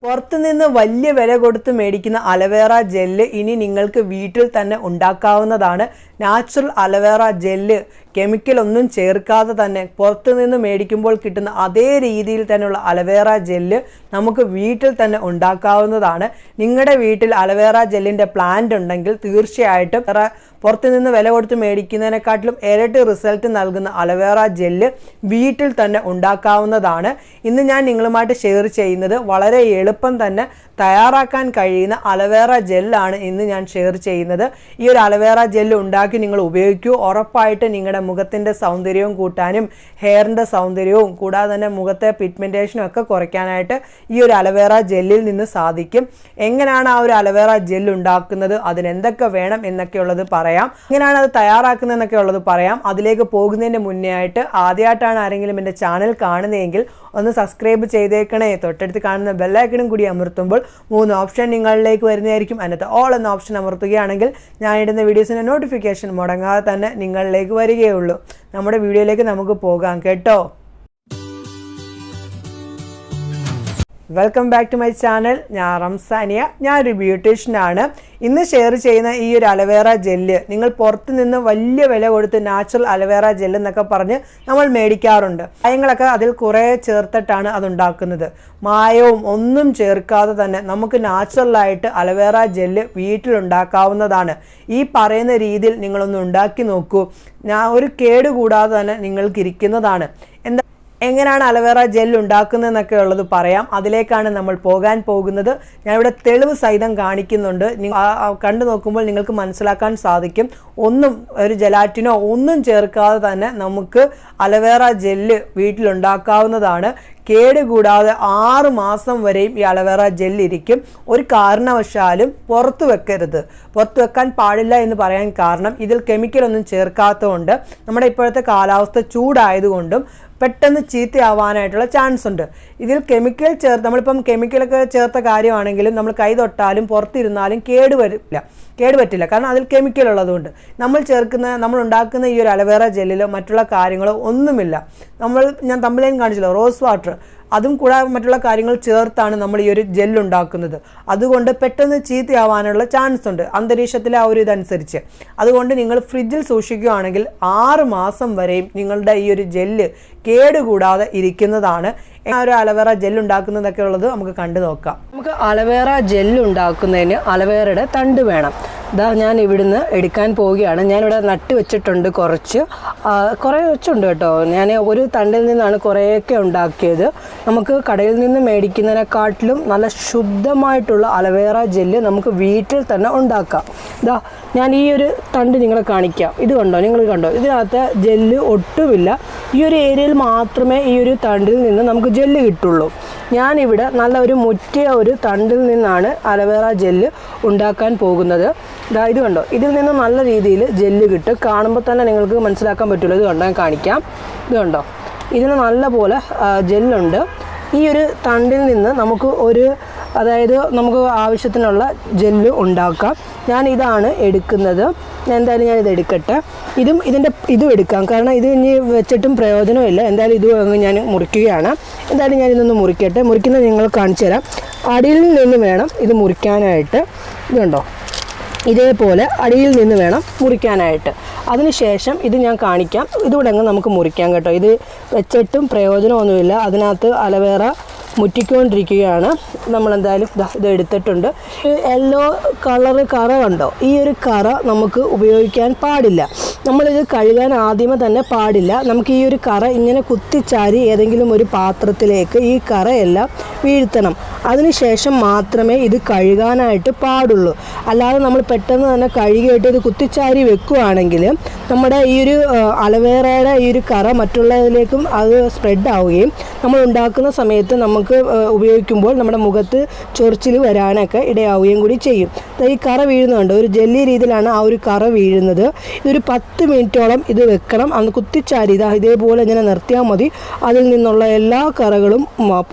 പുറത്തുനിന്ന് വലിയ വില കൊടുത്ത് മേടിക്കുന്ന അലോവേറ ജെല്ല് ഇനി നിങ്ങൾക്ക് വീട്ടിൽ തന്നെ ഉണ്ടാക്കാവുന്നതാണ്. നാച്ചുറൽ അലോവേറ ജെല്ല് കെമിക്കൽ ഒന്നും ചേർക്കാതെ തന്നെ പുറത്തുനിന്ന് മേടിക്കുമ്പോൾ കിട്ടുന്ന അതേ രീതിയിൽ തന്നെയുള്ള അലോവേറ ജെല്ല് നമുക്ക് വീട്ടിൽ തന്നെ ഉണ്ടാക്കാവുന്നതാണ്. നിങ്ങളുടെ വീട്ടിൽ അലോവേറ ജെല്ലിൻ്റെ പ്ലാന്റ് ഉണ്ടെങ്കിൽ തീർച്ചയായിട്ടും പുറത്തുനിന്ന് വില കൊടുത്ത് മേടിക്കുന്നതിനെക്കാട്ടിലും ഇരട്ടി റിസൾട്ട് നൽകുന്ന അലോവേറ ജെല്ല് വീട്ടിൽ തന്നെ ഉണ്ടാക്കാവുന്നതാണ്. ഇന്ന് ഞാൻ നിങ്ങളുമായിട്ട് ഷെയർ ചെയ്യുന്നത് വളരെ എളുപ്പം തന്നെ തയ്യാറാക്കാൻ കഴിയുന്ന അലോവേറ ജെല്ലാണ് ഇന്ന് ഞാൻ ഷെയർ ചെയ്യുന്നത്. ഈ ഒരു അലോവേറ ജെല്ല് ഉണ്ടാക്കി നിങ്ങൾ ഉപയോഗിക്കൂ. ഉറപ്പായിട്ട് നിങ്ങളുടെ മുഖത്തിൻ്റെ സൗന്ദര്യവും കൂട്ടാനും ഹെയറിൻ്റെ സൗന്ദര്യവും കൂടാതെ തന്നെ മുഖത്തെ പിഗ്മെൻറ്റേഷനും ഒക്കെ കുറയ്ക്കാനായിട്ട് ഈ ഒരു അലോവേറ ജെല്ലിൽ നിന്ന് സാധിക്കും. എങ്ങനെയാണ് ആ ഒരു അലോവേറ ജെല്ല് ഉണ്ടാക്കുന്നത്, അതിനെന്തൊക്കെ വേണം എന്നൊക്കെയുള്ളത് പറയാം. എങ്ങനെയാണ് അത് തയ്യാറാക്കുന്നത് എന്നൊക്കെ ഉള്ളത് പറയാം. അതിലേക്ക് പോകുന്നതിന് മുന്നേ ആയിട്ട് ആദ്യമായിട്ടാണ് ആരെങ്കിലും എൻ്റെ ചാനൽ കാണുന്നതെങ്കിൽ ഒന്ന് സബ്സ്ക്രൈബ് ചെയ്തേക്കണേ. തൊട്ടടുത്ത് കാണുന്ന ബെല്ലൈക്കണും കൂടി അമർത്തുമ്പോൾ 3 ഓപ്ഷൻ നിങ്ങളിലേക്ക് വരുന്നതായിരിക്കും. അതിനകത്ത് ഓൾ എന്ന ഓപ്ഷൻ അമർത്തുകയാണെങ്കിൽ ഞാൻ ഇടുന്ന വീഡിയോസിൻ്റെ നോട്ടിഫിക്കേഷൻ മുടങ്ങാതെ തന്നെ നിങ്ങളിലേക്ക് വരികയുള്ളൂ. നമ്മുടെ വീഡിയോയിലേക്ക് നമുക്ക് പോകാം കേട്ടോ. Welcome back to my channel. ഞാൻ റംസാനിയ, ഞാനൊരു ബ്യൂട്ടീഷ്യനാണ്. ഇന്ന് ഷെയർ ചെയ്യുന്ന ഈ ഒരു അലോവേറ ജെല്ല് നിങ്ങൾ പുറത്ത് നിന്ന് വലിയ വില കൊടുത്ത് നാച്ചുറൽ അലോവേറ ജെല്ല് എന്നൊക്കെ പറഞ്ഞ് നമ്മൾ മേടിക്കാറുണ്ട്. മായങ്ങളൊക്കെ അതിൽ കുറേ ചേർത്തിട്ടാണ് അതുണ്ടാക്കുന്നത്. മായവും ഒന്നും ചേർക്കാതെ തന്നെ നമുക്ക് നാച്ചുറലായിട്ട് അലോവേറ ജെല്ല് വീട്ടിലുണ്ടാക്കാവുന്നതാണ്. ഈ പറയുന്ന രീതിയിൽ നിങ്ങളൊന്ന് ഉണ്ടാക്കി നോക്കൂ. ഒരു കേട് കൂടാതെ തന്നെ നിങ്ങൾക്ക് ഇരിക്കുന്നതാണ്. എങ്ങനെയാണ് അലോവേറ ജെൽ ഉണ്ടാക്കുന്നതെന്നൊക്കെ ഉള്ളത് പറയാം. അതിലേക്കാണ് നമ്മൾ പോകാൻ പോകുന്നത്. ഞാനിവിടെ തെളിവ് സഹിതം കാണിക്കുന്നുണ്ട്. കണ്ടു നോക്കുമ്പോൾ നിങ്ങൾക്ക് മനസ്സിലാക്കാൻ സാധിക്കും. ഒന്നും ഒരു ജെലാറ്റിനോ ഒന്നും ചേർക്കാതെ തന്നെ നമുക്ക് അലോവേറ ജെല്ല് വീട്ടിലുണ്ടാക്കാവുന്നതാണ്. കേടുകൂടാതെ 6 മാസം വരെയും ഈ അലോവേറ ജെല്ലിരിക്കും. ഒരു കാരണവശാലും പുറത്ത് വെക്കരുത്. പുറത്ത് വെക്കാൻ പാടില്ല എന്ന് പറയാൻ കാരണം ഇതിൽ കെമിക്കലൊന്നും ചേർക്കാത്തതുകൊണ്ട് നമ്മുടെ ഇപ്പോഴത്തെ കാലാവസ്ഥ ചൂടായതുകൊണ്ടും പെട്ടെന്ന് ചീത്തയാവാനായിട്ടുള്ള ചാൻസ് ഉണ്ട്. ഇതിൽ കെമിക്കൽ നമ്മളിപ്പം കെമിക്കലൊക്കെ ചേർത്ത കാര്യമാണെങ്കിലും നമ്മൾ കൈ തൊട്ടാലും പുറത്തിരുന്നാലും കേടുപറ്റില്ല. കാരണം അതിൽ കെമിക്കൽ ഉള്ളതുകൊണ്ട്. നമ്മൾ ഉണ്ടാക്കുന്ന ഈ ഒരു അലോവേറ ജെല്ലിലോ മറ്റുള്ള കാര്യങ്ങളോ ഒന്നുമില്ല. ഞാൻ തമ്മിലേയും കാണിച്ചല്ലോ, റോസ് വാട്ടർ, അതും കൂടാതെ മറ്റുള്ള കാര്യങ്ങൾ ചേർത്താണ് നമ്മൾ ഈ ഒരു ജെല്ല് ഉണ്ടാക്കുന്നത്. അതുകൊണ്ട് പെട്ടെന്ന് ചീത്തയാവാനുള്ള ചാൻസ് ഉണ്ട് അന്തരീക്ഷത്തിലെ ആ ഒരു ഇതനുസരിച്ച്. അതുകൊണ്ട് നിങ്ങൾ ഫ്രിഡ്ജിൽ സൂക്ഷിക്കുകയാണെങ്കിൽ 6 മാസം വരെയും നിങ്ങളുടെ ഈ ഒരു ജെല്ല് കേടുകൂടാതെ ഇരിക്കുന്നതാണ്. ഒരു അലോവേറ ജെല്ല് ഉണ്ടാക്കുന്നതൊക്കെ ഉള്ളത് നമുക്ക് കണ്ടു നോക്കാം. നമുക്ക് അലോവേറ ജെല്ല് ഉണ്ടാക്കുന്നതിന് അലോവേറയുടെ തണ്ട് വേണം. ഞാൻ ഇവിടുന്ന് എടുക്കാൻ പോവുകയാണ്. ഞാനിവിടെ നട്ട് വെച്ചിട്ടുണ്ട്, കുറേ വെച്ചുണ്ട് കേട്ടോ. ഞാൻ ഒരു തണ്ടിൽ നിന്നാണ് കുറേയൊക്കെ ഉണ്ടാക്കിയത്. നമുക്ക് കടയിൽ നിന്ന് മേടിക്കുന്നതിനെക്കാട്ടിലും നല്ല ശുദ്ധമായിട്ടുള്ള അലോവേറ ജെല്ല് നമുക്ക് വീട്ടിൽ തന്നെ ഉണ്ടാക്കാം. ഞാൻ ഈ ഒരു തണ്ട് നിങ്ങളെ കാണിക്കാം. ഇത് കണ്ടോ, നിങ്ങൾ കണ്ടോ, ഇതിനകത്ത് ജെല്ല് ഒട്ടുമില്ല. ഈ ഒരു ഏരിയയിൽ മാത്രമേ ഈ ഒരു തണ്ടിൽ നിന്ന് നമുക്ക് ജെല്ല് കിട്ടുള്ളൂ. ഞാനിവിടെ നല്ല ഒരു മുറ്റിയ ഒരു തണ്ടിൽ നിന്നാണ് അലോവേറ ജെല്ല് ഉണ്ടാക്കാൻ പോകുന്നത്. ഇത് കണ്ടോ, ഇതിൽ നിന്ന് നല്ല രീതിയിൽ ജെല്ല് കിട്ടും. കാണുമ്പോൾ തന്നെ നിങ്ങൾക്ക് മനസ്സിലാക്കാൻ പറ്റുള്ളൂ. ഇത് കണ്ടോ, ഞാൻ കാണിക്കാം. ഇത് കണ്ടോ, ഇതിന് നല്ല പോലെ ജെല്ലുണ്ട്. ഈ ഒരു തണ്ടിൽ നിന്ന് നമുക്ക് ആവശ്യത്തിനുള്ള ജെല്ല് ഉണ്ടാക്കാം. ഞാൻ ഇതാണ് എടുക്കുന്നത്. എന്തായാലും ഞാനിത് എടുക്കട്ടെ. ഇതും എടുക്കാം, കാരണം ഇത് ഇനി വെച്ചിട്ടും പ്രയോജനമില്ല. എന്തായാലും ഇത് ഞാൻ മുറിക്കുകയാണ്. എന്തായാലും ഞാനിതൊന്ന് മുറിക്കട്ടെ. മുറിക്കുന്നത് നിങ്ങൾ കാണിച്ചു തരാം. അടിയിൽ നിന്ന് വേണം ഇത് മുറിക്കാനായിട്ട്. ഇത് കണ്ടോ, ഇതേപോലെ അടിയിൽ നിന്ന് വേണം മുറിക്കാനായിട്ട്. അതിനുശേഷം ഇത് ഞാൻ കാണിക്കാം. ഇതുകൂടെ അങ്ങ് നമുക്ക് മുറിക്കാം കേട്ടോ. ഇത് വെച്ചിട്ടും പ്രയോജനമൊന്നുമില്ല. അതിനകത്ത് അലോവേറ മുറ്റിക്കൊണ്ടിരിക്കുകയാണ്. നമ്മളെന്തായാലും ഇത് എടുത്തിട്ടുണ്ട്. യെല്ലോ കറ കണ്ടോ, ഈ ഒരു കറ നമുക്ക് ഉപയോഗിക്കാൻ പാടില്ല. നമ്മളിത് കഴുകാൻ ആദ്യമേ തന്നെ പാടില്ല. നമുക്ക് ഈ ഒരു കറ ഇങ്ങനെ കുത്തിച്ചാരി ഏതെങ്കിലും ഒരു പാത്രത്തിലേക്ക് ഈ കറയെല്ലാം വീഴ്ത്തണം. അതിനുശേഷം മാത്രമേ ഇത് കഴുകാനായിട്ട് പാടുള്ളൂ. അല്ലാതെ നമ്മൾ പെട്ടെന്ന് തന്നെ കഴുകിയിട്ട് ഇത് കുത്തിച്ചാരി വെക്കുകയാണെങ്കിൽ നമ്മുടെ ഈ ഒരു അലോവേറയുടെ ഈ ഒരു കറ മറ്റുള്ളതിലേക്കും അത് സ്പ്രെഡ് ആവുകയും നമ്മൾ ഉണ്ടാക്കുന്ന സമയത്ത് നമുക്ക് ഉപയോഗിക്കുമ്പോൾ നമ്മുടെ മുഖത്ത് ചൊറിച്ചിൽ വരാനൊക്കെ ഇടയാവുകയും കൂടി ചെയ്യും. ഈ കറ വീഴുന്നുണ്ട്, ഒരു ജെല്ലി രീതിയിലാണ് ആ ഒരു കറ വീഴുന്നത്. ഇതൊരു 10 മിനിറ്റോളം ഇത് വെക്കണം. അന്ന് കുത്തിച്ചാരി ഇതേപോലെ ഇങ്ങനെ നിർത്തിയാൽ മതി. അതിൽ നിന്നുള്ള എല്ലാ കറകളും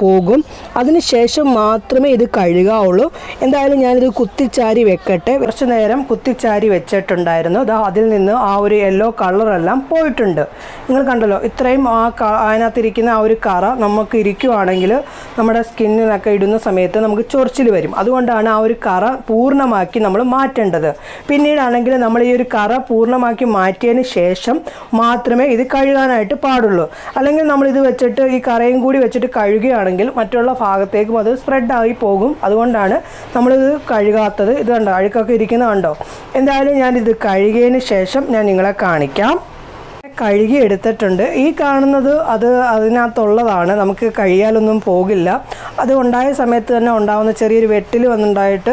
പോകും. അതിനുശേഷം മാത്രമേ ഇത് കഴുകാവുള്ളൂ. എന്തായാലും ഞാനിത് കുത്തിച്ചാരി വെക്കട്ടെ. കുറച്ച് നേരം കുത്തിച്ചാരി വെച്ചിട്ടുണ്ടായിരുന്നു. അതിൽ നിന്ന് ആ ഒരു യെല്ലോ കളറെല്ലാം പോയിട്ടുണ്ട്. നിങ്ങൾ കണ്ടല്ലോ, ഇത്രയും അതിനകത്തിരിക്കുന്ന ആ ഒരു കറ നമുക്ക് ഇരിക്കുവാണെങ്കിൽ നമ്മുടെ സ്കിന്നിനൊക്കെ ഇടുന്ന സമയത്ത് നമുക്ക് ചൊറിച്ചിൽ വരും. അതുകൊണ്ടാണ് ആ ഒരു കറ പൂർണ്ണമാക്കി നമ്മൾ മാറ്റേണ്ടത്. പിന്നീടാണെങ്കിൽ നമ്മൾ ഈ ഒരു കറ പൂർണ്ണമാക്കി മാറ്റിയതിന് ശേഷം മാത്രമേ ഇത് കഴുകാനായിട്ട് പാടുള്ളൂ. അല്ലെങ്കിൽ നമ്മളിത് വെച്ചിട്ട് ഈ കറയും കൂടി വെച്ചിട്ട് കഴുകുകയാണെങ്കിൽ മറ്റുള്ള ഭാഗത്തേക്കും അത് സ്പ്രെഡായി പോകും. അതുകൊണ്ടാണ് നമ്മളിത് കഴുകാത്തത്. ഇത് കണ്ടോ, അഴുക്കൊക്കെ ഇരിക്കുന്നത് കണ്ടോ. എന്തായാലും ഞാനിത് കഴുകിയതിന് ശേഷം ഞാൻ നിങ്ങളെ കാണിക്കാം. കഴുകി എടുത്തിട്ടുണ്ട്. ഈ കാണുന്നത് അതിനകത്തുള്ളതാണ്, നമുക്ക് കഴിയാലൊന്നും പോകില്ല. അത് ഉണ്ടായ സമയത്ത് തന്നെ ഉണ്ടാകുന്ന ചെറിയൊരു വെട്ടിൽ വന്നുണ്ടായിട്ട്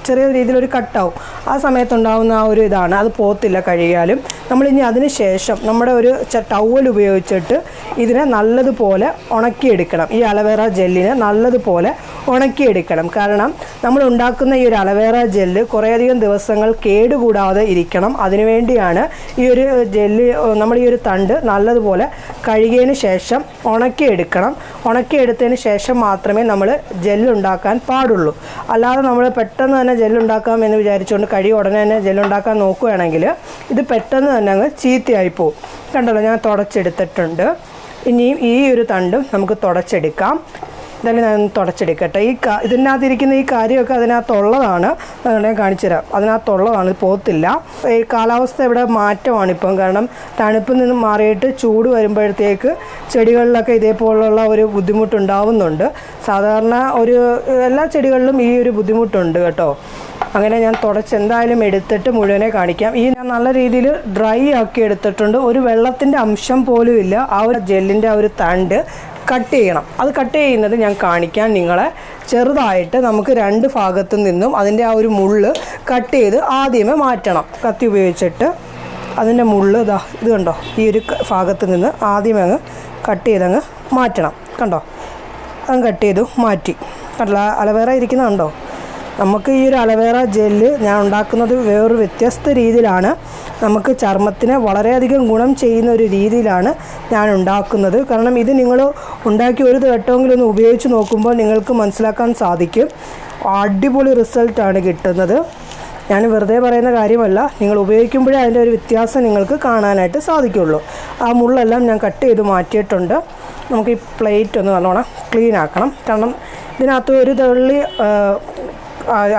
ചെറിയ രീതിയിലൊരു കട്ടാവും. ആ സമയത്തുണ്ടാകുന്ന ആ ഒരു ഇതാണ്, അത് പോത്തില്ല കഴുകിയാലും. നമ്മളിനി അതിന് ശേഷം നമ്മുടെ ഒരു ടവൽ ഉപയോഗിച്ചിട്ട് ഇതിനെ നല്ലതുപോലെ ഉണക്കിയെടുക്കണം. ഈ അലോവേറ ജെല്ലിനെ നല്ലതുപോലെ ഉണക്കിയെടുക്കണം. കാരണം നമ്മൾ ഉണ്ടാക്കുന്ന ഈ ഒരു അലോവേറ ജെല്ല് കുറേയധികം ദിവസങ്ങൾ കേടുകൂടാതെ ഇരിക്കണം. അതിനുവേണ്ടിയാണ് ഈ ഒരു ജെല്ല് നമ്മൾ ഈ ഒരു തണ്ട് നല്ലതുപോലെ കഴുകിയതിന് ശേഷം ഉണക്കിയെടുക്കണം. ഉണക്കിയെടുത്തതിന് ശേഷം മാത്രമേ നമ്മൾ ജെല്ലുണ്ടാക്കാൻ പാടുള്ളൂ. അല്ലാതെ നമ്മൾ പെട്ടെന്ന് തന്നെ ജെല്ലുണ്ടാക്കാം എന്ന് വിചാരിച്ചുകൊണ്ട് കഴുകി ഉടനെ തന്നെ ജെല്ലുണ്ടാക്കാൻ നോക്കുകയാണെങ്കിൽ ഇത് പെട്ടെന്ന് തന്നെ അങ്ങ് ചീത്തയായി പോകും. കണ്ടല്ലോ, ഞാൻ തുടച്ചെടുത്തിട്ടുണ്ട്. ഇനിയും ഈ ഒരു തണ്ടും നമുക്ക് തുടച്ചെടുക്കാം. എന്തായാലും ഞാൻ തുടച്ചെടുക്കട്ടെ. ഇതിനകത്തിരിക്കുന്ന ഈ കാര്യമൊക്കെ അതിനകത്തുള്ളതാണ്. ഞാൻ കാണിച്ചു തരാം. അതിനകത്തുള്ളതാണ്, പോത്തില്ല. ഈ കാലാവസ്ഥ ഇവിടെ മാറ്റമാണിപ്പം. കാരണം തണുപ്പിൽ നിന്ന് മാറിയിട്ട് ചൂട് വരുമ്പോഴത്തേക്ക് ചെടികളിലൊക്കെ ഇതേപോലുള്ള ഒരു ബുദ്ധിമുട്ടുണ്ടാവുന്നുണ്ട്. സാധാരണ എല്ലാ ചെടികളിലും ഈ ഒരു ബുദ്ധിമുട്ടുണ്ട് കേട്ടോ. അങ്ങനെ ഞാൻ എന്തായാലും എടുത്തിട്ട് മുഴുവനെ കാണിക്കാം. ഞാൻ നല്ല രീതിയിൽ ഡ്രൈ ആക്കി എടുത്തിട്ടുണ്ട്. ഒരു വെള്ളത്തിൻ്റെ അംശം പോലും ഇല്ല. ആ ഒരു ജെല്ലിൻ്റെ ആ ഒരു തണ്ട് കട്ട് ചെയ്യണം. അത് കട്ട് ചെയ്യുന്നത് ഞാൻ കാണിക്കാൻ നിങ്ങളെ. ചെറുതായിട്ട് നമുക്ക് രണ്ട് ഭാഗത്തു നിന്നും അതിൻ്റെ ആ ഒരു മുള്ള് കട്ട് ചെയ്ത് ആദ്യമേ മാറ്റണം. കത്തി ഉപയോഗിച്ചിട്ട് അതിൻ്റെ മുള്ള് ഇത് കണ്ടോ, ഈ ഒരു ഭാഗത്ത് നിന്ന് ആദ്യമേ അങ്ങ് കട്ട് ചെയ്തങ്ങ് മാറ്റണം. കണ്ടോ, അത് കട്ട് ചെയ്തു മാറ്റി. കണ്ടോ, അലോവേറ ഇരിക്കുന്നത് കണ്ടോ. നമുക്ക് ഈ ഒരു അലോവേറ ജെല്ല് ഞാൻ ഉണ്ടാക്കുന്നത് വേറൊരു വ്യത്യസ്ത രീതിയിലാണ്. നമുക്ക് ചർമ്മത്തിന് വളരെയധികം ഗുണം ചെയ്യുന്ന ഒരു രീതിയിലാണ് ഞാൻ ഉണ്ടാക്കുന്നത്. കാരണം ഇത് നിങ്ങൾ ഉണ്ടാക്കി ഒരു വട്ടമെങ്കിലും ഒന്ന് ഉപയോഗിച്ച് നോക്കുമ്പോൾ നിങ്ങൾക്ക് മനസ്സിലാക്കാൻ സാധിക്കും. അടിപൊളി റിസൾട്ടാണ് കിട്ടുന്നത്. ഞാൻ വെറുതെ പറയുന്ന കാര്യമല്ല, നിങ്ങൾ ഉപയോഗിക്കുമ്പോഴേ അതിൻ്റെ ഒരു വ്യത്യാസം നിങ്ങൾക്ക് കാണാനായിട്ട് സാധിക്കുള്ളൂ. ആ മുള്ളെല്ലാം ഞാൻ കട്ട് ചെയ്ത് മാറ്റിയിട്ടുണ്ട്. നമുക്ക് ഈ പ്ലേറ്റ് ഒന്ന് നല്ലോണം ക്ലീൻ ആക്കണം. കാരണം ഇതിനകത്ത് ഒരു തുള്ളി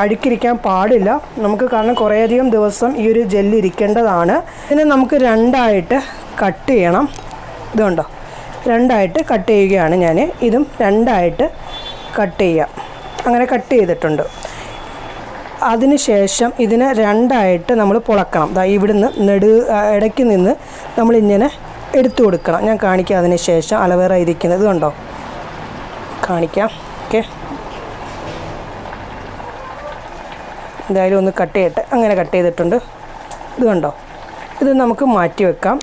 അഴുക്കിരിക്കാൻ പാടില്ല നമുക്ക്. കാരണം കുറേയധികം ദിവസം ഈ ഒരു ജെല്ല് ഇരിക്കേണ്ടതാണ്. ഇതിനെ നമുക്ക് രണ്ടായിട്ട് കട്ട് ചെയ്യണം. ഇതുണ്ടോ, രണ്ടായിട്ട് കട്ട് ചെയ്യുകയാണ് ഞാൻ. ഇതും രണ്ടായിട്ട് കട്ട് ചെയ്യാം. അങ്ങനെ കട്ട് ചെയ്തിട്ടുണ്ട്. അതിനുശേഷം ഇതിനെ രണ്ടായിട്ട് നമ്മൾ പൊളക്കണം. ഇവിടുന്ന് ഇടയ്ക്ക് നിന്ന് നമ്മളിങ്ങനെ എടുത്തു കൊടുക്കണം. ഞാൻ കാണിക്കാം. അതിന് ശേഷം അലോവേറ ഇരിക്കുന്നത് കണ്ടോ, കാണിക്കാം. ഓക്കെ, എന്തായാലും ഒന്ന് കട്ട് ചെയ്യട്ടെ. അങ്ങനെ കട്ട് ചെയ്തിട്ടുണ്ട്. ഇത് കണ്ടോ, ഇത് നമുക്ക് മാറ്റി വെക്കാം.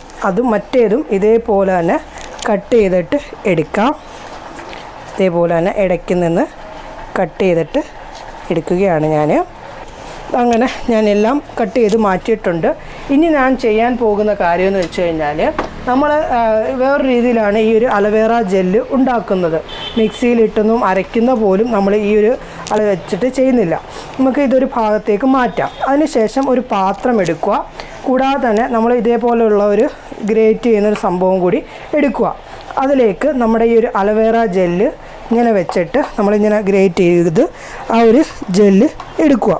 മറ്റേതും ഇതേപോലെ തന്നെ കട്ട് ചെയ്തിട്ട് എടുക്കാം. ഇതേപോലെ തന്നെ ഇടയ്ക്ക് നിന്ന് കട്ട് ചെയ്തിട്ട് എടുക്കുകയാണ് ഞാൻ. അങ്ങനെ ഞാനെല്ലാം കട്ട് ചെയ്ത് മാറ്റിയിട്ടുണ്ട്. ഇനി ഞാൻ ചെയ്യാൻ പോകുന്ന കാര്യമെന്ന് വെച്ച് കഴിഞ്ഞാൽ, നമ്മൾ വേറൊരു രീതിയിലാണ് ഈ ഒരു അലോവേറ ജെല്ല് ഉണ്ടാക്കുന്നത്. മിക്സിയിലിട്ടൊന്നും അരയ്ക്കുന്ന പോലും നമ്മൾ ഈ ഒരു വെച്ചിട്ട് ചെയ്യുന്നില്ല. നമുക്ക് ഇതൊരു ഭാഗത്തേക്ക് മാറ്റാം. അതിനുശേഷം ഒരു പാത്രം എടുക്കുക. കൂടാതെ തന്നെ നമ്മൾ ഇതേപോലെയുള്ള ഒരു ഗ്രേറ്റ് ചെയ്യുന്നൊരു സംഭവം കൂടി എടുക്കുക. അതിലേക്ക് നമ്മുടെ ഈ ഒരു അലോവേറ ജെല്ല് ഇങ്ങനെ വെച്ചിട്ട് നമ്മളിങ്ങനെ ഗ്രേറ്റ് ചെയ്ത് ആ ഒരു ജെല്ല് എടുക്കുക.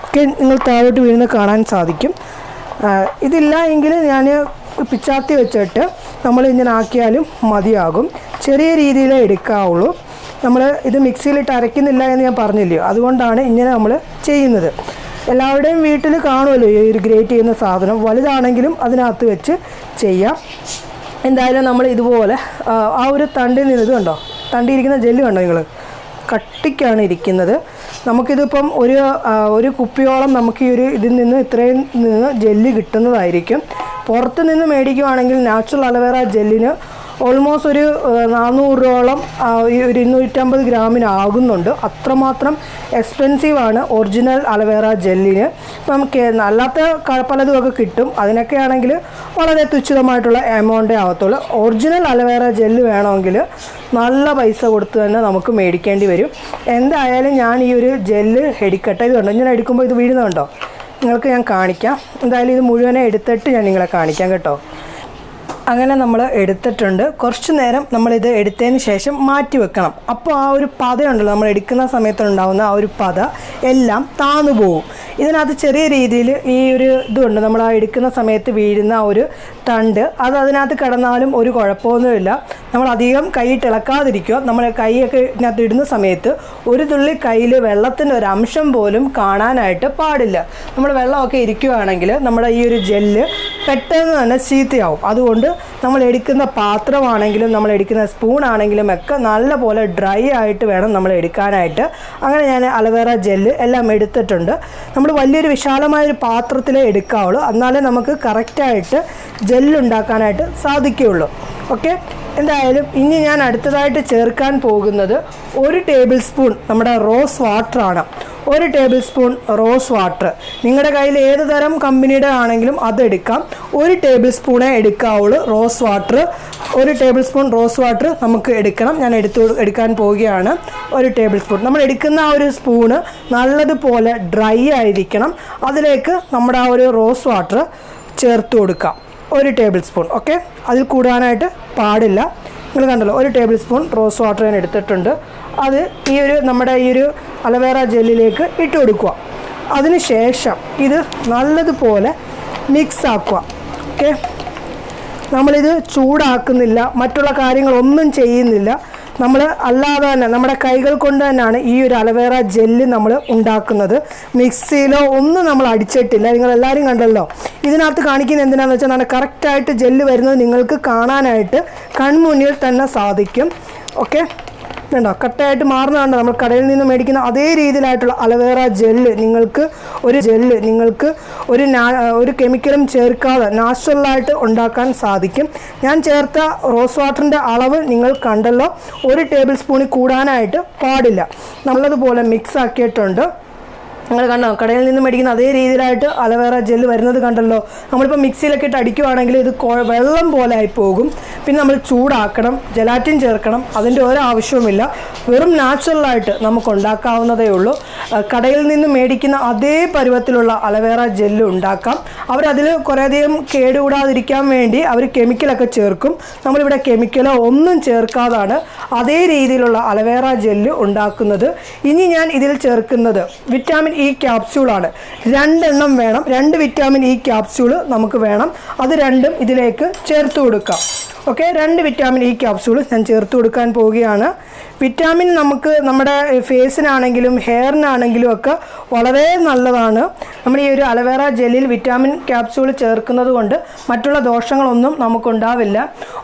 ഒക്കെ നിങ്ങൾ താഴോട്ട് വീഴുന്ന കാണാൻ സാധിക്കും. ഇതില്ല എങ്കിൽ ഞാൻ പിച്ചാത്തി വെച്ചിട്ട് നമ്മളിങ്ങനെ ആക്കിയാലും മതിയാകും. ചെറിയ രീതിയിലേ എടുക്കാവുള്ളൂ. നമ്മൾ ഇത് മിക്സിയിലിട്ട് അരയ്ക്കുന്നില്ല എന്ന് ഞാൻ പറഞ്ഞില്ലയോ, അതുകൊണ്ടാണ് ഇങ്ങനെ നമ്മൾ ചെയ്യുന്നത്. എല്ലാവരുടെയും വീട്ടിൽ കാണുമല്ലോ ഈ ഒരു ഗ്രേറ്റ് ചെയ്യുന്ന സാധനം. വലുതാണെങ്കിലും അതിനകത്ത് വെച്ച് ചെയ്യാം. എന്തായാലും നമ്മൾ ഇതുപോലെ ആ ഒരു തണ്ടിൽ നിന്ന്, ഇത് കണ്ടോ, തണ്ടിയിരിക്കുന്ന ജെല്ല് കണ്ടോ നിങ്ങൾ, കട്ടിക്കാണ് ഇരിക്കുന്നത്. നമുക്കിതിപ്പം ഒരു കുപ്പിയോളം നമുക്ക് ഈ ഒരു ഇതിൽ നിന്ന് ഇത്രയും ജെല്ല് കിട്ടുന്നതായിരിക്കും. പുറത്ത് നിന്ന് മേടിക്കുവാണെങ്കിൽ നാച്ചുറൽ അലോവേറ ജെല്ലിന് ഓൾമോസ്റ്റ് ഒരു 400 രൂപയോളം ഒരു 250 ഗ്രാമിനാകുന്നുണ്ട്. അത്രമാത്രം എക്സ്പെൻസീവാണ് ഒറിജിനൽ അലോവേറ ജെല്ലിന്. ഇപ്പം അല്ലാത്ത പലതുമൊക്കെ കിട്ടും. അതിനൊക്കെ ആണെങ്കിൽ വളരെ തുച്ഛിതമായിട്ടുള്ള എമൗണ്ടേ ആവത്തുള്ളൂ. ഒറിജിനൽ അലോവേറ ജെല്ല് വേണമെങ്കിൽ നല്ല പൈസ കൊടുത്ത് തന്നെ നമുക്ക് മേടിക്കേണ്ടി വരും. എന്തായാലും ഞാൻ ഈ ഒരു ജെല്ല് എടുക്കട്ടെ. ഇത് കണ്ടോ, ഞാൻ എടുക്കുമ്പോൾ ഇത് വീഴുന്നുണ്ടോ നിങ്ങൾക്ക് ഞാൻ കാണിക്കാം. എന്തായാലും ഇത് മുഴുവനെ എടുത്തിട്ട് ഞാൻ നിങ്ങളെ കാണിക്കാം കേട്ടോ. അങ്ങനെ നമ്മൾ എടുത്തിട്ടുണ്ട്. കുറച്ച് നേരം നമ്മളിത് എടുത്തതിന് ശേഷം മാറ്റി വെക്കണം. അപ്പോൾ ആ ഒരു പതയുണ്ടല്ലോ, നമ്മൾ എടുക്കുന്ന സമയത്തുണ്ടാകുന്ന ആ ഒരു പത എല്ലാം താന്നു പോകും. ഇതിനകത്ത് ചെറിയ രീതിയിൽ ഈ ഒരു ഇതുണ്ട്, നമ്മൾ ആ എടുക്കുന്ന സമയത്ത് വീഴുന്ന ഒരു തണ്ട്, അത് അതിനകത്ത് കിടന്നാലും ഒരു കുഴപ്പമൊന്നുമില്ല. നമ്മൾ അധികം കൈയിട്ട് ഇളക്കാതിരിക്കുക. നമ്മൾ കൈയൊക്കെ ഇതിനകത്ത് ഇടുന്ന സമയത്ത് ഒരു തുള്ളി കയ്യിൽ വെള്ളത്തിൻ്റെ ഒരു അംശം പോലും കാണാനായിട്ട് പാടില്ല. നമ്മൾ വെള്ളമൊക്കെ ഇരിക്കുകയാണെങ്കിൽ നമ്മുടെ ഈ ഒരു ജെല്ല് പെട്ടെന്ന് തന്നെ ചീത്തയാവും. അതുകൊണ്ട് നമ്മൾ എടുക്കുന്ന പാത്രമാണെങ്കിലും നമ്മൾ എടുക്കുന്ന സ്പൂൺ ആണെങ്കിലും ഒക്കെ നല്ലപോലെ ഡ്രൈ ആയിട്ട് വേണം നമ്മൾ എടുക്കാനായിട്ട്. അങ്ങനെ ഞാൻ അലോവേറ ജെല്ല് എല്ലാം എടുത്തിട്ടുണ്ട്. നമ്മൾ വലിയൊരു വിശാലമായൊരു പാത്രത്തിലേ എടുക്കാവുള്ളൂ, എന്നാലേ നമുക്ക് കറക്റ്റായിട്ട് ജെല്ലുണ്ടാക്കാനായിട്ട് സാധിക്കുകയുള്ളൂ. ഓക്കെ, എന്തായാലും ഇനി ഞാൻ അടുത്തതായിട്ട് ചേർക്കാൻ പോകുന്നത് 1 ടേബിൾ സ്പൂൺ നമ്മുടെ റോസ് വാട്ടറാണ്. 1 ടേബിൾ സ്പൂൺ റോസ് വാട്ടർ, നിങ്ങളുടെ കയ്യിൽ ഏത് തരം കമ്പനിയുടെ ആണെങ്കിലും അതെടുക്കാം. 1 ടേബിൾ സ്പൂണേ എടുക്കാവുള്ളൂ rose water. 1 tablespoon rose water നമുക്ക് എടുക്കണം. ഞാൻ എടുക്കാൻ പോവുകയാണ്. 1 ടേബിൾ സ്പൂൺ. നമ്മൾ എടുക്കുന്ന ആ ഒരു സ്പൂണ് നല്ലതുപോലെ ഡ്രൈ ആയിരിക്കണം. അതിലേക്ക് നമ്മുടെ ആ ഒരു റോസ് വാട്ടർ ചേർത്ത് കൊടുക്കാം. 1 ടേബിൾ സ്പൂൺ. ഓക്കെ, അതിൽ കൂടാനായിട്ട് പാടില്ല. നിങ്ങൾ കണ്ടല്ലോ, 1 ടേബിൾ സ്പൂൺ റോസ് വാട്ടർ ഞാൻ എടുത്തിട്ടുണ്ട്. അത് ഈ ഒരു നമ്മുടെ ഈ ഒരു അലോവേറ ജെല്ലിലേക്ക് ഇട്ട് കൊടുക്കുക. അതിന് ശേഷം ഇത് നല്ലതുപോലെ മിക്സ് ആക്കുക. ഓക്കെ, നമ്മളിത് ചൂടാക്കുന്നില്ല, മറ്റുള്ള കാര്യങ്ങളൊന്നും ചെയ്യുന്നില്ല. നമ്മൾ അല്ലാതെ തന്നെ നമ്മുടെ കൈകൾ കൊണ്ട് തന്നെയാണ് ഈ ഒരു അലോവേറ ജെല്ല് നമ്മൾ ഉണ്ടാക്കുന്നത്. മിക്സിയിലോ ഒന്നും നമ്മൾ അടിച്ചിട്ടില്ല. നിങ്ങളെല്ലാവരും കണ്ടല്ലോ. ഇതിനകത്ത് കാണിക്കുന്നത് എന്തിനാണെന്ന് വെച്ചാൽ നല്ല കറക്റ്റായിട്ട് ജെല്ല് വരുന്നത് നിങ്ങൾക്ക് കാണാനായിട്ട് കൺമുന്നിൽ തന്നെ സാധിക്കും. ഓക്കെ, ണ്ടോ കട്ടായിട്ട് മാറുന്നതാണ്. നമ്മൾ കടയിൽ നിന്ന് മേടിക്കുന്ന അതേ രീതിയിലായിട്ടുള്ള അലോവേറ ജെല്ല് നിങ്ങൾക്ക് ഒരു കെമിക്കലും ചേർക്കാതെ നാച്ചുറലായിട്ട് ഉണ്ടാക്കാൻ സാധിക്കും. ഞാൻ ചേർത്ത റോസ് വാട്ടറിൻ്റെ അളവ് നിങ്ങൾ കണ്ടല്ലോ. 1 ടേബിൾ സ്പൂണിൽ കൂടാനായിട്ട് പാടില്ല. നല്ലതുപോലെ മിക്സ് ആക്കിയിട്ടുണ്ട്. നിങ്ങൾ കണ്ടോ, കടയിൽ നിന്ന് മേടിക്കുന്ന അതേ രീതിയിലായിട്ട് അലോവേറ ജെല്ല് വരുന്നത് കണ്ടല്ലോ. നമ്മളിപ്പോൾ മിക്സിയിലൊക്കെ ഇട്ട് അടിക്കുവാണെങ്കിൽ ഇത് വെള്ളം പോലെ ആയി പോകും. പിന്നെ നമ്മൾ ചൂടാക്കണം, ജലാറ്റിൻ ചേർക്കണം, അതിൻ്റെ ഒരാവശ്യവുമില്ല. വെറും നാച്ചുറലായിട്ട് നമുക്ക് ഉണ്ടാക്കാവുന്നതേ ഉള്ളൂ. കടയിൽ നിന്ന് മേടിക്കുന്ന അതേ പരുവത്തിലുള്ള അലോവേറ ജെല്ല് ഉണ്ടാക്കാം. അവരതിൽ കുറേയധികം കേടുകൂടാതിരിക്കാൻ വേണ്ടി അവർ കെമിക്കലൊക്കെ ചേർക്കും. നമ്മളിവിടെ കെമിക്കലോ ഒന്നും ചേർക്കാതാണ് അതേ രീതിയിലുള്ള അലോവേറ ജെല്ല് ഉണ്ടാക്കുന്നത്. ഇനി ഞാൻ ഇതിൽ ചേർക്കുന്നത് വിറ്റാമിൻ ഇ ക്യാപ്സ്യൂളാണ്. 2 എണ്ണം വേണം. 2 വിറ്റാമിൻ ഇ ക്യാപ്സ്യൂള് നമുക്ക് വേണം. അത് രണ്ടും ഇതിലേക്ക് ചേർത്ത് കൊടുക്കാം. ഓക്കെ, 2 വിറ്റാമിൻ ഇ ക്യാപ്സ്യൂൾ ഞാൻ ചേർത്ത് കൊടുക്കാൻ പോവുകയാണ്. വിറ്റാമിൻ നമുക്ക് നമ്മുടെ ഫേസിനാണെങ്കിലും ഹെയറിനാണെങ്കിലും ഒക്കെ വളരെ നല്ലതാണ്. നമ്മൾ ഈ ഒരു അലോവേറ ജെല്ലിൽ വിറ്റാമിൻ ക്യാപ്സ്യൂൾ ചേർക്കുന്നത് കൊണ്ട് മറ്റുള്ള ദോഷങ്ങളൊന്നും നമുക്കുണ്ടാവില്ല.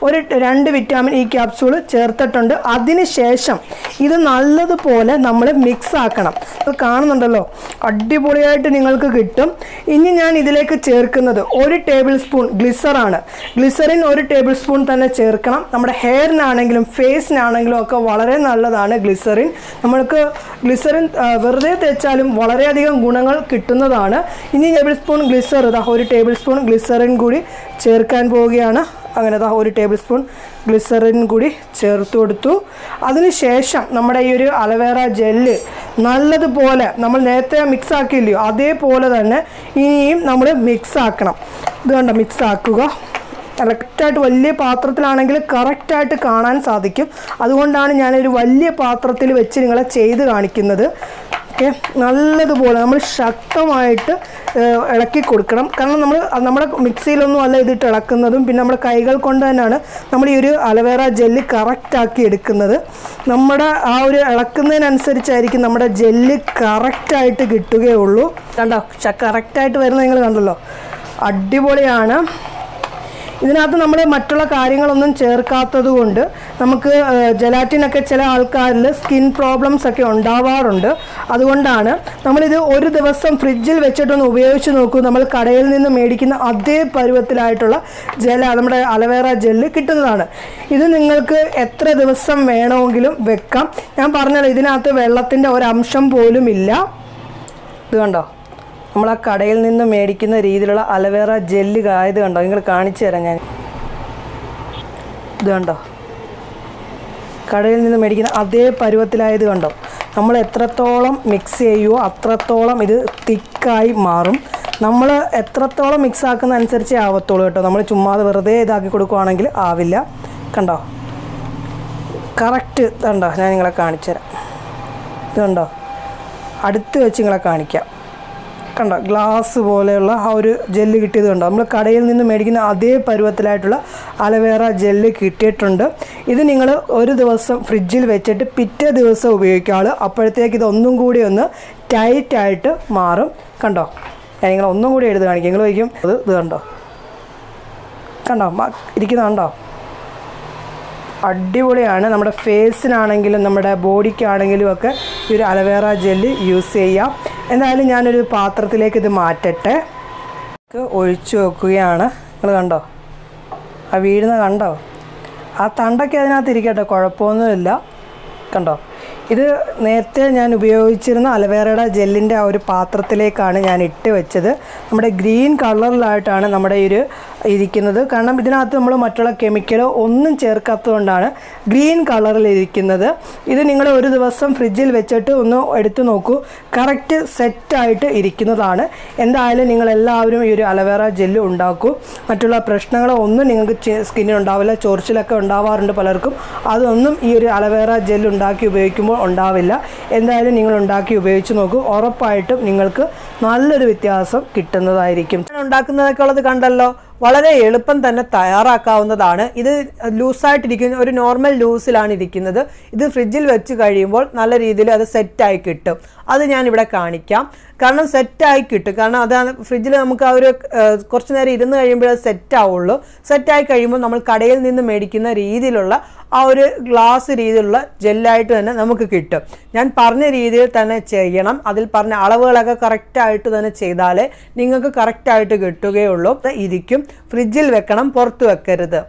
2 വിറ്റാമിൻ ഇ ക്യാപ്സ്യൂൾ ചേർത്തിട്ടുണ്ട്. അതിന് ശേഷം ഇത് നല്ലതുപോലെ നമ്മൾ മിക്സ് ആക്കണം. അത് കാണുന്നുണ്ടല്ലോ, അടിപൊളിയായിട്ട് നിങ്ങൾക്ക് കിട്ടും. ഇനി ഞാൻ ഇതിലേക്ക് ചേർക്കുന്നത് 1 ടേബിൾ സ്പൂൺ ഗ്ലിസറാണ്. ഗ്ലിസറിൻ 1 ടേബിൾ സ്പൂൺ തന്നെ ചേർക്കണം. നമ്മുടെ ഹെയറിനാണെങ്കിലും ഫേസിനാണെങ്കിലും ഒക്കെ വളരെ നല്ലതാണ് ഗ്ലിസറിൻ. നമ്മൾക്ക് ഗ്ലിസറിൻ വെറുതെ തേച്ചാലും വളരെയധികം ഗുണങ്ങൾ കിട്ടുന്നതാണ്. ഇനി 1 ടേബിൾ സ്പൂൺ ഗ്ലിസറിൻ കൂടി ചേർക്കാൻ പോവുകയാണ്. അങ്ങനെ 1 ടേബിൾ സ്പൂൺ ഗ്ലിസറിൻ കൂടി ചേർത്ത് കൊടുത്തു. അതിനുശേഷം നമ്മുടെ ഈ ഒരു അലോവേറ ജെല്ല് നല്ലതുപോലെ നമ്മൾ നേരത്തെ മിക്സ് ആക്കിയില്ലയോ, അതേപോലെ തന്നെ ഇനിയും നമ്മൾ മിക്സ് ആക്കണം. ഇത് കണ്ടോ, മിക്സ് ആക്കുക. കറക്റ്റായിട്ട് വലിയ പാത്രത്തിലാണെങ്കിൽ കറക്റ്റായിട്ട് കാണാൻ സാധിക്കും. അതുകൊണ്ടാണ് ഞാനൊരു വലിയ പാത്രത്തിൽ വെച്ച് നിങ്ങളെ ചെയ്ത് കാണിക്കുന്നത്. ഓക്കെ, നല്ലതുപോലെ നമ്മൾ ശക്തമായിട്ട് ഇളക്കി കൊടുക്കണം. കാരണം നമ്മുടെ മിക്സിയിലൊന്നും അല്ല ഇതിട്ട് ഇളക്കുന്നതും. പിന്നെ നമ്മുടെ കൈകൾ കൊണ്ട് തന്നെയാണ് നമ്മൾ ഈ ഒരു അലോവേറ ജെല്ല് കറക്റ്റാക്കി എടുക്കുന്നത്. നമ്മുടെ ആ ഒരു ഇളക്കുന്നതിനനുസരിച്ചായിരിക്കും നമ്മുടെ ജെല്ല് കറക്റ്റായിട്ട് കിട്ടുകയുള്ളൂ. കണ്ടോ, കറക്റ്റായിട്ട് വരുന്നത് നിങ്ങൾ കണ്ടല്ലോ, അടിപൊളിയാണ്. ഇതിനകത്ത് നമ്മൾ മറ്റുള്ള കാര്യങ്ങളൊന്നും ചേർക്കാത്തത് കൊണ്ട് നമുക്ക് ജലാറ്റിനൊക്കെ ചില ആൾക്കാരിൽ സ്കിൻ പ്രോബ്ലംസ് ഒക്കെ ഉണ്ടാവാറുണ്ട്. അതുകൊണ്ടാണ് നമ്മളിത് 1 ദിവസം ഫ്രിഡ്ജിൽ വെച്ചിട്ടൊന്ന് ഉപയോഗിച്ച് നോക്കൂ. നമ്മൾ കടയിൽ നിന്ന് മേടിക്കുന്ന അതേ പരുവത്തിലായിട്ടുള്ള നമ്മുടെ അലോവേറ ജെല്ല് കിട്ടുന്നതാണ്. ഇത് നിങ്ങൾക്ക് എത്ര ദിവസം വേണമെങ്കിലും വെക്കാം. ഞാൻ പറഞ്ഞല്ലോ, ഇതിനകത്ത് വെള്ളത്തിൻ്റെ ഒരംശം പോലും ഇല്ല. ഇത് കണ്ടോ, നമ്മൾ ആ കടയിൽ നിന്ന് മേടിക്കുന്ന രീതിയിലുള്ള അലോവേറ ജെല്ല് ആയത് കണ്ടോ, നിങ്ങൾ കാണിച്ചു തരാം ഞാൻ. ഇത് കണ്ടോ, കടയിൽ നിന്ന് മേടിക്കുന്ന അതേ പരുവത്തിലായത് കണ്ടോ. നമ്മൾ എത്രത്തോളം മിക്സ് ചെയ്യുമോ അത്രത്തോളം ഇത് തിക്കായി മാറും. നമ്മൾ എത്രത്തോളം മിക്സ് ആക്കുന്ന അനുസരിച്ചേ ആവത്തുള്ളൂ കേട്ടോ. നമ്മൾ ചുമ്മാതെ വെറുതെ ഇതാക്കി കൊടുക്കുവാണെങ്കിൽ ആവില്ല. കണ്ടോ കറക്റ്റ് കണ്ടോ, ഞാൻ നിങ്ങളെ കാണിച്ചു തരാം. ഇത് കണ്ടോ, അടുത്ത് വെച്ച് നിങ്ങളെ കാണിക്കാം. കണ്ടോ ഗ്ലാസ് പോലെയുള്ള ആ ഒരു ജെല്ല് കിട്ടിയത് കണ്ടോ. നമ്മൾ കടയിൽ നിന്ന് മേടിക്കുന്ന അതേ പരുവത്തിലായിട്ടുള്ള അലോവേറ ജെല്ല് കിട്ടിയിട്ടുണ്ട്. ഇത് നിങ്ങൾ ഒരു ദിവസം ഫ്രിഡ്ജിൽ വെച്ചിട്ട് പിറ്റേ ദിവസം ഉപയോഗിക്കാവുള്ളൂ. അപ്പോഴത്തേക്ക് ഇതൊന്നും കൂടി ഒന്ന് ടൈറ്റായിട്ട് മാറും. കണ്ടോ, ഞാൻ നിങ്ങൾ ഒന്നും കൂടി എടുത്ത് കാണിക്കാം. നിങ്ങൾ വയ്ക്കും ഇത് കണ്ടോ, കണ്ടോ ഇരിക്കുന്ന കണ്ടോ, അടിപൊളിയാണ്. നമ്മുടെ ഫേസിനാണെങ്കിലും നമ്മുടെ ബോഡിക്കാണെങ്കിലും ഒക്കെ ഈ ഒരു അലോവേറ ജെല്ല് യൂസ് ചെയ്യാം. എന്തായാലും ഞാനൊരു പാത്രത്തിലേക്ക് ഇത് മാറ്റട്ടെ. ഒഴിച്ചു വെക്കുകയാണ്. നിങ്ങൾ കണ്ടോ ആ വീഴുന്ന കണ്ടോ, ആ തണ്ടൊക്കെ അതിനകത്ത് ഇരിക്കട്ടെ, കുഴപ്പമൊന്നുമില്ല. കണ്ടോ, ഇത് നേരത്തെ ഞാൻ ഉപയോഗിച്ചിരുന്ന അലോവേറയുടെ ജെല്ലിൻ്റെ ആ ഒരു പാത്രത്തിലേക്കാണ് ഞാൻ ഇട്ട് വെച്ചത്. നമ്മുടെ ഗ്രീൻ കളറിലായിട്ടാണ് നമ്മുടെ ഈ ഒരു ഇരിക്കുന്നത്. കാരണം ഇതിനകത്ത് നമ്മൾ മറ്റുള്ള കെമിക്കലോ ഒന്നും ചേർക്കാത്തതുകൊണ്ടാണ് ഗ്രീൻ കളറിലിരിക്കുന്നത്. ഇത് നിങ്ങൾ ഒരു ദിവസം ഫ്രിഡ്ജിൽ വെച്ചിട്ട് ഒന്ന് എടുത്തു നോക്കൂ, കറക്റ്റ് സെറ്റായിട്ട് ഇരിക്കുന്നതാണ്. എന്തായാലും നിങ്ങളെല്ലാവരും ഈ ഒരു അലോവേറ ജെല്ല് ഉണ്ടാക്കൂ. മറ്റുള്ള പ്രശ്നങ്ങളോ ഒന്നും നിങ്ങൾക്ക് സ്കിന്നിനുണ്ടാവില്ല. ചൊറിച്ചിലൊക്കെ ഉണ്ടാവാറുണ്ട് പലർക്കും, അതൊന്നും ഈ ഒരു അലോവേറ ജെല്ല് ഉണ്ടാക്കി ഉപയോഗിക്കുമ്പോൾ ഉണ്ടാവില്ല. എന്തായാലും നിങ്ങൾ ഉണ്ടാക്കി ഉപയോഗിച്ച് നോക്കൂ, ഉറപ്പായിട്ടും നിങ്ങൾക്ക് നല്ലൊരു വ്യത്യാസം കിട്ടുന്നതായിരിക്കും. ഉണ്ടാക്കുന്നതൊക്കെ ഉള്ളത് കണ്ടല്ലോ, വളരെ എളുപ്പം തന്നെ തയ്യാറാക്കാവുന്നതാണ്. ഇത് ലൂസായിട്ടിരിക്കുന്ന ഒരു നോർമൽ ലൂസിലാണ് ഇരിക്കുന്നത്. ഇത് ഫ്രിഡ്ജിൽ വെച്ച് കഴിയുമ്പോൾ നല്ല രീതിയിൽ അത് സെറ്റായി കിട്ടും. അത് ഞാനിവിടെ കാണിക്കാം. കാരണം സെറ്റായി കിട്ടും. കാരണം അതാണ് ഫ്രിഡ്ജിൽ നമുക്ക് ആ ഒരു കുറച്ച് നേരം ഇരുന്ന് കഴിയുമ്പോൾ അത് സെറ്റാവുള്ളൂ. സെറ്റായി കഴിയുമ്പോൾ നമ്മൾ കടയിൽ നിന്ന് മേടിക്കുന്ന രീതിയിലുള്ള ആ ഒരു ഗ്ലാസ് രീതിയിലുള്ള ജെല്ലായിട്ട് തന്നെ നമുക്ക് കിട്ടും. ഞാൻ പറഞ്ഞ രീതിയിൽ തന്നെ ചെയ്യണം. അതിൽ പറഞ്ഞ അളവുകളൊക്കെ കറക്റ്റായിട്ട് തന്നെ ചെയ്താലേ നിങ്ങൾക്ക് കറക്റ്റായിട്ട് കിട്ടുകയുള്ളൂ. ഇരിക്കും. ഫ്രിഡ്ജിൽ വെക്കണം, പുറത്ത് വെക്കരുത്.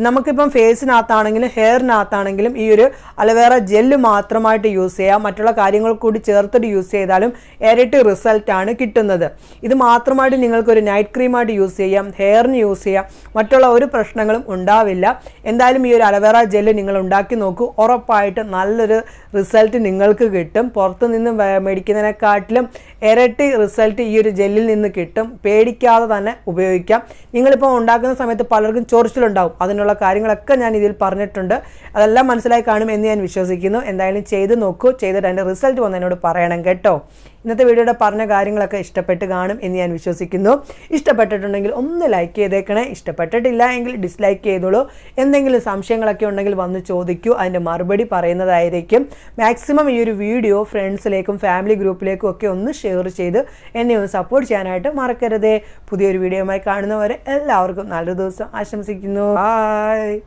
നമുക്കിപ്പം ഫേസിനകത്താണെങ്കിലും ഹെയറിനകത്താണെങ്കിലും ഈ ഒരു അലോവേറ ജെല്ല് മാത്രമായിട്ട് യൂസ് ചെയ്യാം. മറ്റുള്ള കാര്യങ്ങൾ കൂടി ചേർത്തിട്ട് യൂസ് ചെയ്താലും ഇരട്ടി റിസൾട്ടാണ് കിട്ടുന്നത്. ഇത് മാത്രമായിട്ട് നിങ്ങൾക്കൊരു നൈറ്റ് ക്രീമായിട്ട് യൂസ് ചെയ്യാം, ഹെയറിന് യൂസ് ചെയ്യാം. മറ്റുള്ള ഒരു പ്രശ്നങ്ങളും ഉണ്ടാവില്ല. എന്തായാലും ഈ ഒരു അലോവേറ ജെല്ല് നിങ്ങൾ ഉണ്ടാക്കി നോക്കൂ, ഉറപ്പായിട്ട് നല്ലൊരു റിസൾട്ട് നിങ്ങൾക്ക് കിട്ടും. പുറത്തു നിന്ന് മേടിക്കുന്നതിനെക്കാട്ടിലും ഇരട്ടി റിസൾട്ട് ഈ ഒരു ജെല്ലിൽ നിന്ന് കിട്ടും. പേടിക്കാതെ തന്നെ ഉപയോഗിക്കാം. നിങ്ങളിപ്പോൾ ഉണ്ടാക്കുന്ന സമയത്ത് പലർക്കും ചൊറിച്ചിലുണ്ടാവും. അതിനുള്ള കാര്യങ്ങളൊക്കെ ഞാൻ ഇതിൽ പറഞ്ഞിട്ടുണ്ട്. അതെല്ലാം മനസ്സിലായി കാണും എന്ന് ഞാൻ വിശ്വസിക്കുന്നു. എന്തായാലും ചെയ്ത് നോക്കൂ. ചെയ്തിട്ട് അതിൻ്റെ റിസൾട്ട് വന്ന് എന്നോട് പറയണം കേട്ടോ. ഇന്നത്തെ വീഡിയോയുടെ പറഞ്ഞ കാര്യങ്ങളൊക്കെ ഇഷ്ടപ്പെട്ട് കാണും എന്ന് ഞാൻ വിശ്വസിക്കുന്നു. ഇഷ്ടപ്പെട്ടിട്ടുണ്ടെങ്കിൽ ഒന്ന് ലൈക്ക് ചെയ്തേക്കണേ. ഇഷ്ടപ്പെട്ടിട്ടില്ല എങ്കിൽ ഡിസ്ലൈക്ക് ചെയ്തോളൂ. എന്തെങ്കിലും സംശയങ്ങളൊക്കെ ഉണ്ടെങ്കിൽ വന്ന് ചോദിക്കൂ, അതിൻ്റെ മറുപടി പറയുന്നതായിരിക്കും. മാക്സിമം ഈ ഒരു വീഡിയോ ഫ്രണ്ട്സിലേക്കും ഫാമിലി ഗ്രൂപ്പിലേക്കും ഒക്കെ ഒന്ന് ഷെയർ ചെയ്ത് എന്നെ ഒന്ന് സപ്പോർട്ട് ചെയ്യാനായിട്ട് മറക്കരുതേ. പുതിയൊരു വീഡിയോയുമായി കാണുന്നവരെ എല്ലാവർക്കും നല്ലൊരു ദിവസം ആശംസിക്കുന്നു. ബൈ.